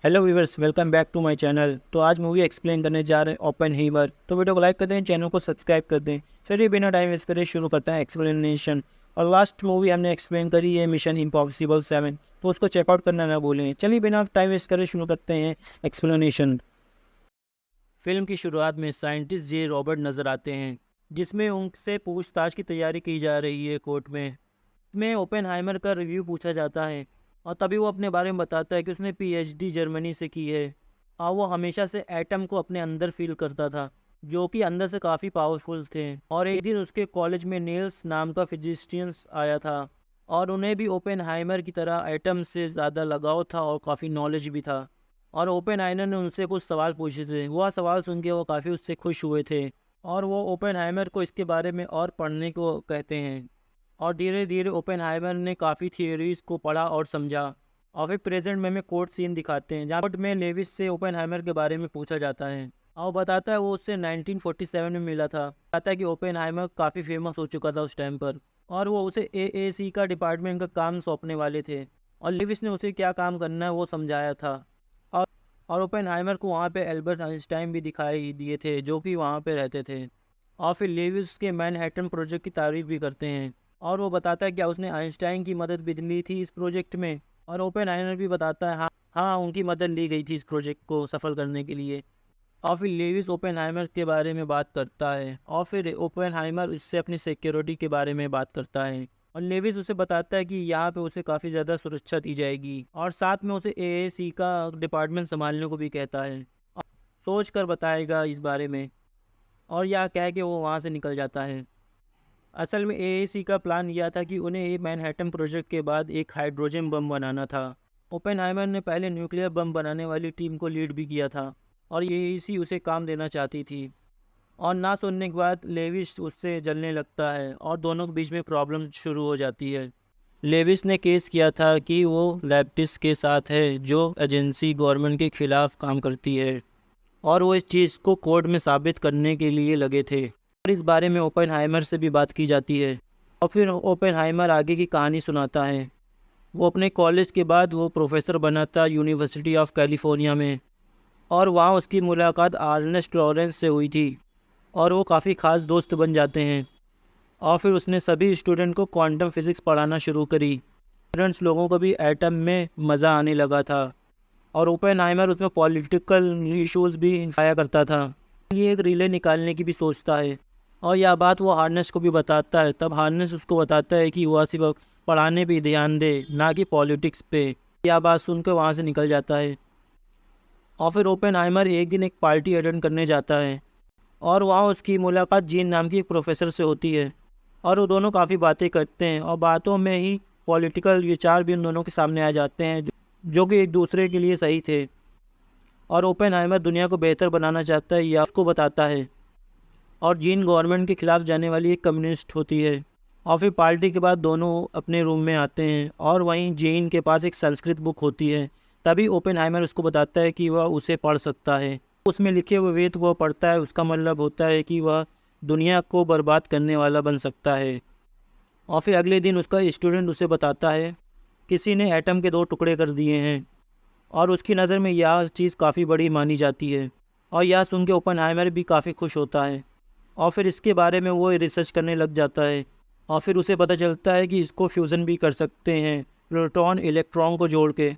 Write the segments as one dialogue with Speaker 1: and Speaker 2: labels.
Speaker 1: Hello viewers, welcome back to my channel. तो आज movie explain करने जा रहे हैं ओपेनहाइमर। तो वीडियो को लाइक कर दें, चैनल को सब्सक्राइब कर दें। चलिए बिना टाइम वेस्ट करे शुरू करते हैं एक्सप्लेनेशन। और लास्ट मूवी हमने एक्सप्लेन करी है मिशन इम्पॉसिबल 7, तो उसको चेकआउट करना ना भूलें। चलिए बिना टाइम वेस्ट करे शुरू करते हैं एक्सप्लेनेशन। फिल्म की शुरुआत में साइंटिस्ट जे रॉबर्ट नज़र आते हैं, जिसमें उनसे पूछताछ की तैयारी की जा रही है कोर्ट में ओपेनहाइमर का रिव्यू पूछा जाता है और तभी वो अपने बारे में बताता है कि उसने पीएचडी जर्मनी से की है और वो हमेशा से एटम को अपने अंदर फील करता था, जो कि अंदर से काफ़ी पावरफुल थे। और एक दिन उसके कॉलेज में नेल्स नाम का फिजिशियंस आया था और उन्हें भी ओपेनहाइमर की तरह एटम से ज़्यादा लगाव था और काफ़ी नॉलेज भी था। और ओपेनहाइमर ने उनसे कुछ सवाल पूछे थे। वह सवाल सुन के वो काफ़ी उससे खुश हुए थे और वो ओपेनहाइमर को इसके बारे में और पढ़ने को कहते हैं। और धीरे धीरे ओपेनहाइमर ने काफ़ी थियोरीज को पढ़ा और समझा। और फिर प्रेजेंट में कोर्ट सीन दिखाते हैं, जहाँ कोर्ट में लेविस से ओपेनहाइमर के बारे में पूछा जाता है और वो बताता है वो उससे 1947 में मिला था। बताता है कि ओपेनहाइमर काफ़ी फेमस हो चुका था उस टाइम पर और वो उसे एएसी का डिपार्टमेंट का काम सौंपने वाले थे और लेविस ने उसे क्या काम करना है वो समझाया था। और और ओपेनहाइमर को वहाँ पे एल्बर्ट आइंस्टाइन भी दिखाई दिए थे, जो कि वहाँ पे रहते थे। और फिर लेविस के मैनहट्टन प्रोजेक्ट की तारीफ भी करते हैं और वो बताता है क्या उसने आइंस्टाइन की मदद भी ली थी इस प्रोजेक्ट में। और ओपेनहाइमर भी बताता है हाँ हाँ, उनकी मदद ली गई थी इस प्रोजेक्ट को सफल करने के लिए। और फिर लेविस ओपेनहाइमर के बारे में बात करता है और फिर ओपेनहाइमर इससे अपनी सिक्योरिटी के बारे में बात करता है और लेविस उसे बताता है कि यहाँ पे उसे काफ़ी ज़्यादा सुरक्षा दी जाएगी और साथ में उसे एएसी का डिपार्टमेंट संभालने को भी कहता है। और सोच कर बताएगा इस बारे में और यह कह के वो वहाँ से निकल जाता है। असल में एएसी का प्लान यह था कि उन्हें ये मैनहट्टन प्रोजेक्ट के बाद एक हाइड्रोजन बम बनाना था। ओपेनहाइमर ने पहले न्यूक्लियर बम बनाने वाली टीम को लीड भी किया था और एएसी उसे काम देना चाहती थी। और ना सुनने के बाद लेविस उससे जलने लगता है और दोनों के बीच में प्रॉब्लम शुरू हो जाती है। लेविस ने केस किया था कि वो लेफ्टिस्ट के साथ है, जो एजेंसी गवर्नमेंट के खिलाफ काम करती है, और वो इस चीज़ को कोर्ट में साबित करने के लिए लगे थे। और इस बारे में ओपेनहाइमर से भी बात की जाती है और फिर ओपेनहाइमर आगे की कहानी सुनाता है। वो अपने कॉलेज के बाद वो प्रोफेसर बना था यूनिवर्सिटी ऑफ कैलिफोर्निया में और वहाँ उसकी मुलाकात अर्नेस्ट लॉरेंस से हुई थी और वो काफ़ी ख़ास दोस्त बन जाते हैं। और फिर उसने सभी स्टूडेंट को क्वांटम फिज़िक्स पढ़ाना शुरू करी। स्टूडेंट्स लोगों को भी एटम में मज़ा आने लगा था और ओपेनहाइमर उसमें पॉलिटिकल इश्यूज़ भी आया करता था, ये एक रिले निकालने की भी सोचता है। और यह बात वो हार्नेस को भी बताता है। तब हार्नेस उसको बताता है कि वह सिर्फ पढ़ाने पे ध्यान दे, ना कि पॉलिटिक्स पे। यह बात सुनकर वहाँ से निकल जाता है और फिर ओपेनहाइमर एक दिन एक पार्टी अटेंड करने जाता है और वहाँ उसकी मुलाकात जीन नाम की एक प्रोफेसर से होती है और वो दोनों काफ़ी बातें करते हैं और बातों में ही पॉलिटिकल विचार भी उन दोनों के सामने आ जाते हैं, जो कि एक दूसरे के लिए सही थे। और ओपेनहाइमर दुनिया को बेहतर बनाना चाहता है, यह उसको बताता है। और जीन गवर्नमेंट के खिलाफ जाने वाली एक कम्युनिस्ट होती है। और फिर पार्टी के बाद दोनों अपने रूम में आते हैं और वहीं जीन के पास एक संस्कृत बुक होती है। तभी ओपेनहाइमर उसको बताता है कि वह उसे पढ़ सकता है। उसमें लिखे हुए वेद वह पढ़ता है, उसका मतलब होता है कि वह दुनिया को बर्बाद करने वाला बन सकता है। और फिर अगले दिन उसका स्टूडेंट उसे बताता है किसी ने एटम के 2 टुकड़े कर दिए हैं और उसकी नज़र में यह चीज़ काफ़ी बड़ी मानी जाती है। और यह सुन के ओपेनहाइमर भी काफ़ी खुश होता है और फिर इसके बारे में वो रिसर्च करने लग जाता है। और फिर उसे पता चलता है कि इसको फ्यूज़न भी कर सकते हैं, प्रोटॉन इलेक्ट्रॉन को जोड़ के,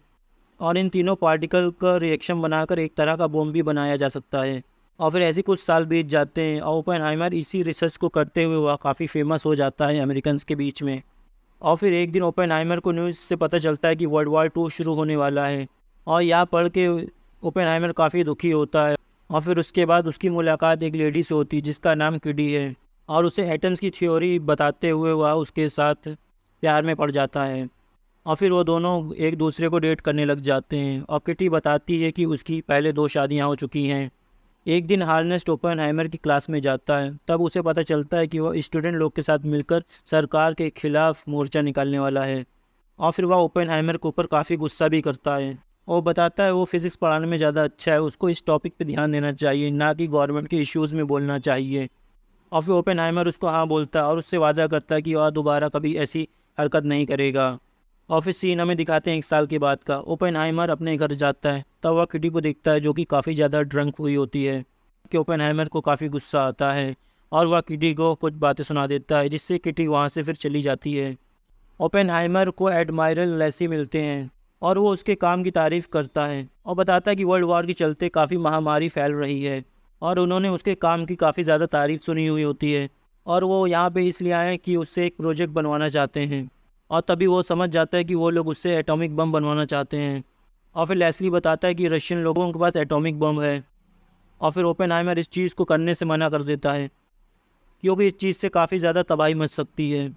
Speaker 1: और इन तीनों पार्टिकल का रिएक्शन बनाकर एक तरह का बॉम्ब भी बनाया जा सकता है। और फिर ऐसे कुछ साल बीत जाते हैं और ओपेनहाइमर इसी रिसर्च को करते हुए वह काफ़ी फेमस हो जाता है अमेरिकन्स के बीच में। और फिर एक दिन ओपेनहाइमर को न्यूज़ से पता चलता है कि वर्ल्ड वॉर 2 शुरू होने वाला है और यह पढ़ के ओपेनहाइमर काफ़ी दुखी होता है। और फिर उसके बाद उसकी मुलाकात एक लेडी से होती है जिसका नाम किडी है और उसे एटम्स की थ्योरी बताते हुए वह उसके साथ प्यार में पड़ जाता है। और फिर वो दोनों एक दूसरे को डेट करने लग जाते हैं और किटी बताती है कि उसकी पहले 2 शादियाँ हो चुकी हैं। एक दिन हार्नेस्ट ओपेनहाइमर की क्लास में जाता है, तब उसे पता चलता है कि वह स्टूडेंट लोग के साथ मिलकर सरकार के खिलाफ मोर्चा निकालने वाला है। और फिर वह ओपेनहाइमर के ऊपर काफ़ी गुस्सा भी करता है और बताता है वो फिज़िक्स पढ़ाने में ज़्यादा अच्छा है, उसको इस टॉपिक पे ध्यान देना चाहिए, ना कि गवर्नमेंट के इश्यूज़ में बोलना चाहिए। और फिर ओपेनहाइमर उसको हाँ बोलता है और उससे वादा करता है कि वह दोबारा कभी ऐसी हरकत नहीं करेगा। और फिर सीन हमें दिखाते हैं 1 साल के बाद का। ओपेनहाइमर अपने घर जाता है, तब वह किटी को देखता है जो कि काफ़ी ज़्यादा ड्रंक हुई होती है। कि ओपेनहाइमर को काफ़ी गुस्सा आता है और वह किटी को कुछ बातें सुना देता है, जिससे किटी वहाँ से फिर चली जाती है। ओपेनहाइमर को एडमायरल लेसी मिलते हैं और वो उसके काम की तारीफ़ करता है और बताता है कि वर्ल्ड वॉर के चलते काफ़ी महामारी फैल रही है और उन्होंने उसके काम की काफ़ी ज़्यादा तारीफ़ सुनी हुई होती है और वो यहाँ पे इसलिए आए हैं कि उससे एक प्रोजेक्ट बनवाना चाहते हैं। और तभी वो समझ जाता है कि वो लोग उससे एटॉमिक बम बनवाना चाहते हैं। और फिर लेस्ली बताता है कि रशियन लोगों के पास एटॉमिक बम है और फिर ओपेनहाइमर इस चीज़ को करने से मना कर देता है क्योंकि इस चीज़ से काफ़ी ज़्यादा तबाही मच सकती है।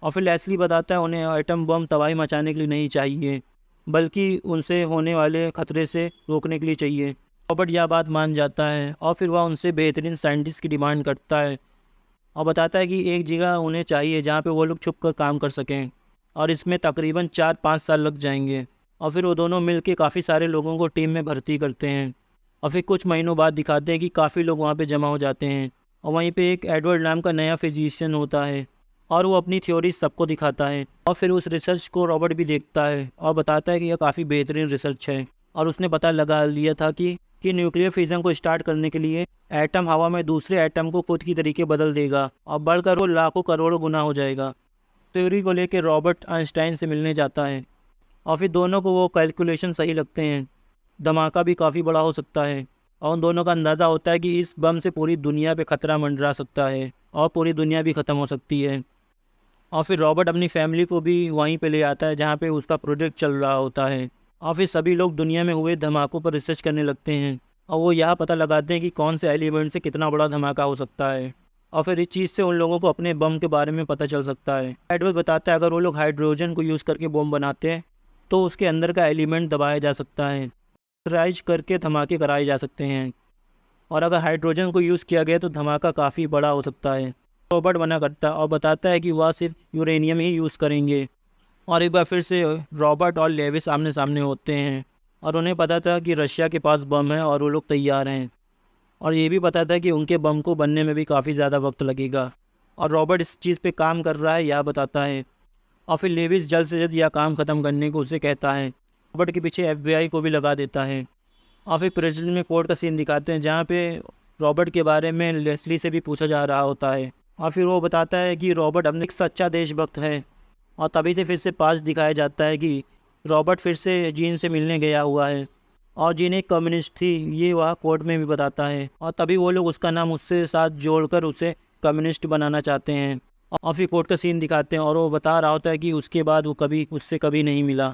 Speaker 1: और फिर लेस्ली बताता है उन्हें एटम बम तबाही मचाने के लिए नहीं चाहिए, बल्कि उनसे होने वाले ख़तरे से रोकने के लिए चाहिए। रॉबर्ट यह बात मान जाता है और फिर वह उनसे बेहतरीन साइंटिस्ट की डिमांड करता है और बताता है कि एक जगह उन्हें चाहिए जहाँ पे वो लोग छुप कर काम कर सकें और इसमें तकरीबन 4-5 साल लग जाएंगे। और फिर वो दोनों मिलकर काफ़ी सारे लोगों को टीम में भर्ती करते हैं और फिर कुछ महीनों बाद दिखाते हैं कि काफ़ी लोग वहाँ पे जमा हो जाते हैं और वहीं पे एक एडवर्ड नाम का नया फिजिशियन होता है और वो अपनी थ्योरीज सबको दिखाता है। और फिर उस रिसर्च को रॉबर्ट भी देखता है और बताता है कि यह काफ़ी बेहतरीन रिसर्च है और उसने पता लगा लिया था कि न्यूक्लियर फिजन को स्टार्ट करने के लिए एटम हवा में दूसरे एटम को खुद की तरीके बदल देगा और बढ़कर वो लाखों करोड़ों गुना हो जाएगा। थ्योरी को लेकर रॉबर्ट आइंस्टाइन से मिलने जाता है और फिर दोनों को वो कैलकुलेशन सही लगते हैं। धमाका भी काफ़ी बड़ा हो सकता है और उन दोनों का अंदाज़ा होता है कि इस बम से पूरी दुनिया पे ख़तरा मंडरा सकता है और पूरी दुनिया भी ख़त्म हो सकती है। और फिर रॉबर्ट अपनी फैमिली को भी वहीं पे ले आता है जहाँ पे उसका प्रोजेक्ट चल रहा होता है और फिर सभी लोग दुनिया में हुए धमाकों पर रिसर्च करने लगते हैं और वो यह पता लगाते हैं कि कौन से एलिमेंट से कितना बड़ा धमाका हो सकता है। और फिर इस चीज़ से उन लोगों को अपने बम के बारे में पता चल सकता है। एडवर्ड बताता है अगर वो लोग हाइड्रोजन को यूज़ करके बम बनाते हैं तो उसके अंदर का एलिमेंट दबाया जा सकता है, राइज करके धमाके कराए जा सकते हैं और अगर हाइड्रोजन को यूज़ किया गया तो धमाका काफ़ी बड़ा हो सकता है। रॉबर्ट मना करता है और बताता है कि वह सिर्फ यूरेनियम ही यूज़ करेंगे। और एक बार फिर से रॉबर्ट और लेविस आमने सामने होते हैं और उन्हें पता था कि रशिया के पास बम है और वो लोग तैयार हैं और ये भी पता था कि उनके बम को बनने में भी काफ़ी ज़्यादा वक्त लगेगा और रॉबर्ट इस चीज़ पे काम कर रहा है यह बताता है। और फिर लेविस जल्द से जल्द यह काम ख़त्म करने को उसे कहता है। रॉबर्ट के पीछे FBI को भी लगा देता है। और फिर प्रेसिडेंट में कोर्ट का सीन दिखाते हैं जहाँ पे रॉबर्ट के बारे में लेस्ली से भी पूछा जा रहा होता है और फिर वो बताता है कि रॉबर्ट अपने एक सच्चा देशभक्त है। और तभी से फिर से पास दिखाया जाता है कि रॉबर्ट फिर से जीन से मिलने गया हुआ है और जीन एक कम्युनिस्ट थी, ये वह कोर्ट में भी बताता है और तभी वो लोग उसका नाम उससे साथ जोड़कर उसे कम्युनिस्ट बनाना चाहते हैं। और फिर कोर्ट का सीन दिखाते हैं और वो बता रहा होता है कि उसके बाद वो कभी उससे कभी नहीं मिला।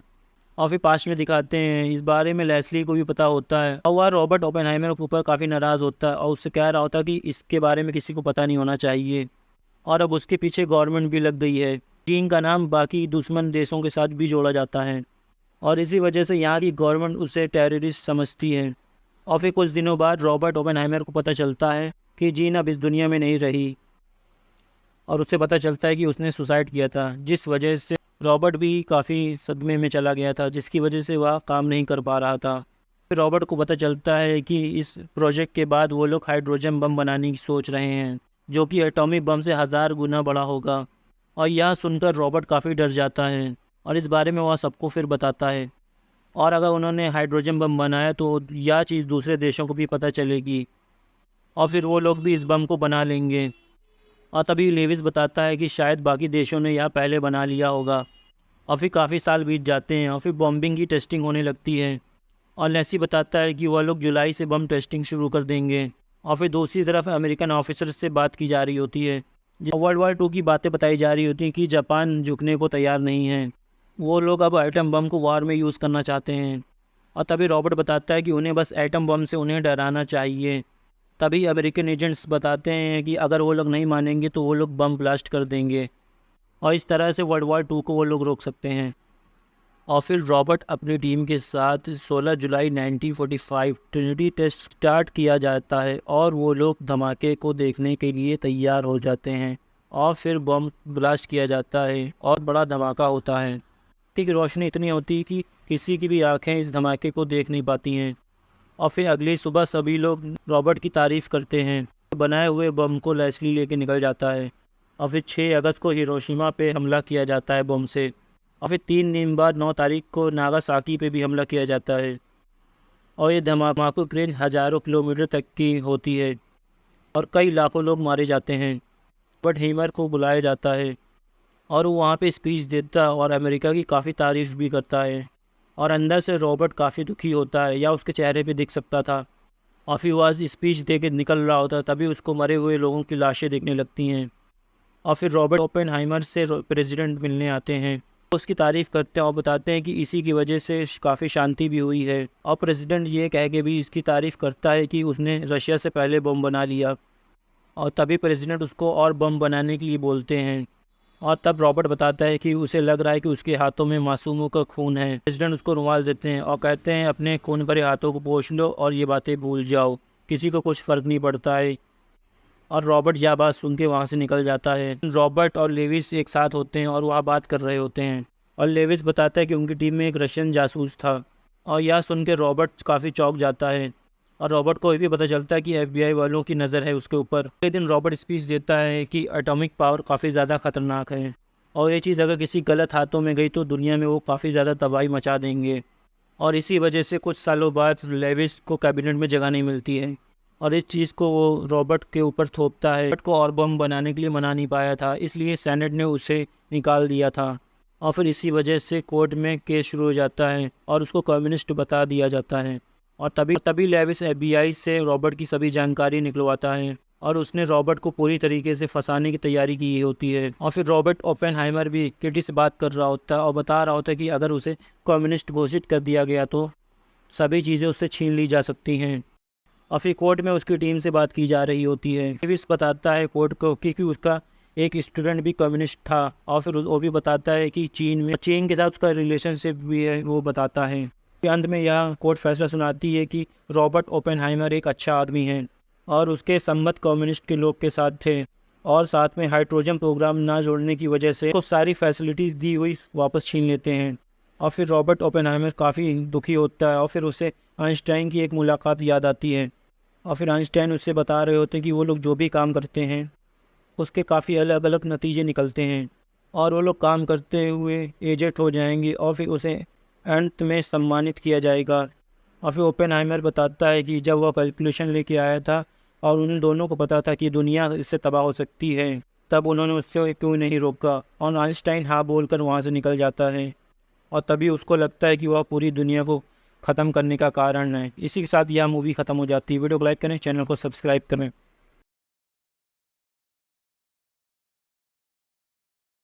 Speaker 1: और फिर पास्ट में दिखाते हैं इस बारे में लेस्ली को भी पता होता है और वह रॉबर्ट ओपेनहाइमर के ऊपर काफ़ी नाराज़ होता है और उससे कह रहा होता है कि इसके बारे में किसी को पता नहीं होना चाहिए। और अब उसके पीछे गवर्नमेंट भी लग गई है। चीन का नाम बाकी दुश्मन देशों के साथ भी जोड़ा जाता है और इसी वजह से यहाँ की गवर्नमेंट उसे टेररिस्ट समझती है। और फिर कुछ दिनों बाद रॉबर्ट ओपेनहाइमर को पता चलता है कि जीन अब इस दुनिया में नहीं रही और उसे पता चलता है कि उसने सुसाइड किया था, जिस वजह से रॉबर्ट भी काफ़ी सदमे में चला गया था, जिसकी वजह से वह काम नहीं कर पा रहा था। फिर रॉबर्ट को पता चलता है कि इस प्रोजेक्ट के बाद वो लोग हाइड्रोजन बम बनाने की सोच रहे हैं जो कि एटॉमिक बम से 1000 गुना बड़ा होगा। और यह सुनकर रॉबर्ट काफ़ी डर जाता है और इस बारे में वह सबको फिर बताता है और अगर उन्होंने हाइड्रोजन बम बनाया तो यह चीज़ दूसरे देशों को भी पता चलेगी और फिर वो लोग भी इस बम को बना लेंगे। और तभी लेविस बताता है कि शायद बाकी देशों ने यह पहले बना लिया होगा। और फिर काफ़ी साल बीत जाते हैं और फिर बॉम्बिंग की टेस्टिंग होने लगती है और लेस्ली बताता है कि वह लोग जुलाई से बम टेस्टिंग शुरू कर देंगे। और फिर दूसरी तरफ अमेरिकन ऑफिसर से बात की जा रही होती है, वर्ल्ड वार 2 की बातें बताई जा रही होती हैं कि जापान झुकने को तैयार नहीं है, वो लोग अब एटम बम को वार में यूज़ करना चाहते हैं। और तभी रॉबर्ट बताता है कि उन्हें बस एटम बम से उन्हें डराना चाहिए। तभी अमेरिकन एजेंट्स बताते हैं कि अगर वो लोग नहीं मानेंगे तो वो लोग बम ब्लास्ट कर देंगे और इस तरह से वर्ल्ड वार 2 को वो लोग रोक सकते हैं। और फिर रॉबर्ट अपनी टीम के साथ 16 जुलाई 1945 ट्रिनिटी टेस्ट स्टार्ट किया जाता है और वो लोग धमाके को देखने के लिए तैयार हो जाते हैं और फिर बम ब्लास्ट किया जाता है और बड़ा धमाका होता है। ठीक रोशनी इतनी होती है कि किसी की भी आंखें इस धमाके को देख नहीं पाती हैं। और फिर अगली सुबह सभी लोग रॉबर्ट की तारीफ़ करते हैं। बनाए हुए बम को लेस्ली लेके निकल जाता है और फिर 6 अगस्त को हिरोशिमा पे हमला किया जाता है बम से और फिर 3 दिन बाद 9 तारीख को नागासाकी पे भी हमला किया जाता है और ये धमाके की रेंज हज़ारों किलोमीटर तक की होती है और कई लाखों लोग मारे जाते हैं। बट हेमर को बुलाया जाता है और वो वहाँ पे स्पीच देता है और अमेरिका की काफ़ी तारीफ़ भी करता है और अंदर से रॉबर्ट काफ़ी दुखी होता है, या उसके चेहरे पे दिख सकता था। और फिर वो स्पीच दे के निकल रहा होता है, तभी उसको मरे हुए लोगों की लाशें दिखने लगती हैं। और फिर रॉबर्ट ओपेनहाइमर से प्रेसिडेंट मिलने आते हैं, उसकी तारीफ़ करते हैं और बताते हैं कि इसी की वजह से काफ़ी शांति भी हुई है। और प्रेसिडेंट ये कह के भी इसकी तारीफ़ करता है कि उसने रशिया से पहले बम बना लिया, और तभी प्रेसिडेंट उसको और बम बनाने के लिए बोलते हैं। और तब रॉबर्ट बताता है कि उसे लग रहा है कि उसके हाथों में मासूमों का खून है। प्रेसिडेंट उसको रुमाल देते हैं और कहते हैं अपने खून भरे हाथों को पोंछ लो और ये बातें भूल जाओ, किसी को कुछ फ़र्क नहीं पड़ता है। और रॉबर्ट यह बात सुन के वहाँ से निकल जाता है। रॉबर्ट और लेविस एक साथ होते हैं और वहाँ बात कर रहे होते हैं और लेविस बताता है कि उनकी टीम में एक रशियन जासूस था, और यह सुन के रॉबर्ट काफ़ी चौंक जाता है और रॉबर्ट को ये भी पता चलता है कि FBI वालों की नज़र है उसके ऊपर। अगले दिन रॉबर्ट स्पीच देता है कि एटॉमिक पावर काफ़ी ज़्यादा ख़तरनाक है और ये चीज़ अगर किसी गलत हाथों में गई तो दुनिया में वो काफ़ी ज़्यादा तबाही मचा देंगे। और इसी वजह से कुछ सालों बाद लेविस को कैबिनेट में जगह नहीं मिलती है और इस चीज़ को वो रॉबर्ट के ऊपर थोपता है। रॉबर्ट को और बम बनाने के लिए मना नहीं पाया था, इसलिए सेनेट ने उसे निकाल दिया था और फिर इसी वजह से कोर्ट में केस शुरू हो जाता है और उसको कम्युनिस्ट बता दिया जाता है। और तभी लेविस FBI से रॉबर्ट की सभी जानकारी निकलवाता है और उसने रॉबर्ट को पूरी तरीके से फंसाने की तैयारी की होती है। और फिर रॉबर्ट ओपेनहाइमर भी किटी से बात कर रहा होता है और बता रहा होता है कि अगर उसे कम्युनिस्ट घोषित कर दिया गया तो सभी चीज़ें उससे छीन ली जा सकती हैं। और फिर कोर्ट में उसकी टीम से बात की जा रही होती है। लेविस बताता है कोर्ट को कि उसका एक स्टूडेंट भी कम्युनिस्ट था और फिर वो भी बताता है कि चीन के साथ उसका रिलेशनशिप भी है, वो बताता है। अंत में यह कोर्ट फैसला सुनाती है कि रॉबर्ट ओपेनहाइमर एक अच्छा आदमी है और उसके संबंध कम्युनिस्ट के लोग के साथ थे, और साथ में हाइड्रोजन प्रोग्राम ना जोड़ने की वजह से उसको सारी फैसिलिटीज़ दी हुई वापस छीन लेते हैं। और फिर रॉबर्ट ओपेनहाइमर काफ़ी दुखी होता है और फिर उसे आइंस्टाइन की एक मुलाकात याद आती है और फिर आइंस्टाइन उससे बता रहे होते हैं कि वो लोग जो भी काम करते हैं उसके काफ़ी अलग अलग नतीजे निकलते हैं और वो लोग काम करते हुए एजेड हो जाएंगे और फिर उसे अंत में सम्मानित किया जाएगा। और फिर ओपेनहाइमर बताता है कि जब वह कैलकुलेशन लेके आया था और उन दोनों को पता था कि दुनिया इससे तबाह हो सकती है, तब उन्होंने उससे क्यों नहीं रोका और आइंस्टाइन हाँ बोलकर वहाँ से निकल जाता है और तभी उसको लगता है कि वह पूरी दुनिया को ख़त्म करने का कारण है। इसी के साथ यह मूवी ख़त्म हो जाती है। वीडियो को लाइक करें, चैनल को सब्सक्राइब करें।